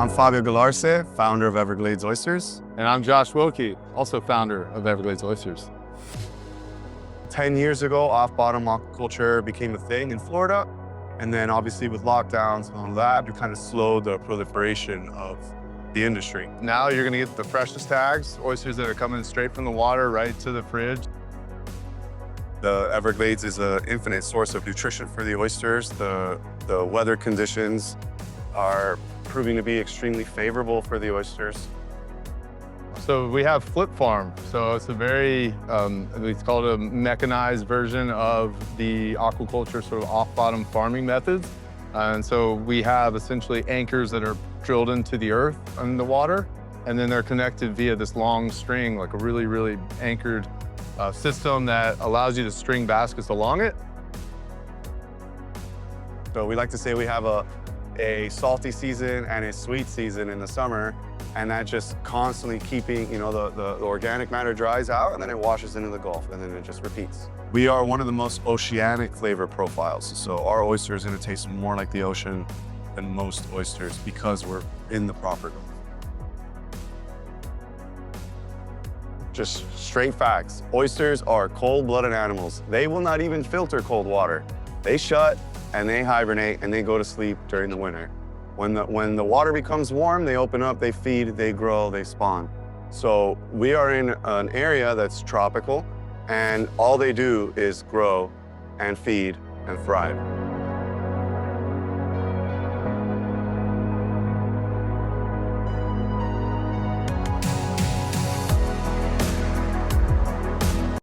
I'm Fabio Galarce, founder of Everglades Oysters. And I'm Josh Wilkie, also founder of Everglades Oysters. 10 years ago, off-bottom aquaculture became a thing in Florida. And then obviously with lockdowns and all that, it kind of slowed the proliferation of the industry. Now you're gonna get the freshest tags, oysters that are coming straight from the water right to the fridge. The Everglades is an infinite source of nutrition for the oysters. The weather conditions are proving to be extremely favorable for the oysters. So we have Flip Farm. So it's a very, we call it a mechanized version of the aquaculture sort of off-bottom farming methods. And so we have essentially anchors that are drilled into the earth in the water, and then they're connected via this long string, like a really, really anchored system that allows you to string baskets along it. So we like to say we have a salty season and a sweet season in the summer, and that just constantly keeping, the organic matter dries out and then it washes into the Gulf and then it just repeats. We are one of the most oceanic flavor profiles. So our oyster is gonna taste more like the ocean than most oysters because we're in the proper Gulf. Just straight facts. Oysters are cold-blooded animals. They will not even filter cold water. They shut and they hibernate and they go to sleep during the winter. When the water becomes warm, they open up, they feed, they grow, they spawn. So we are in an area that's tropical, and all they do is grow and feed and thrive.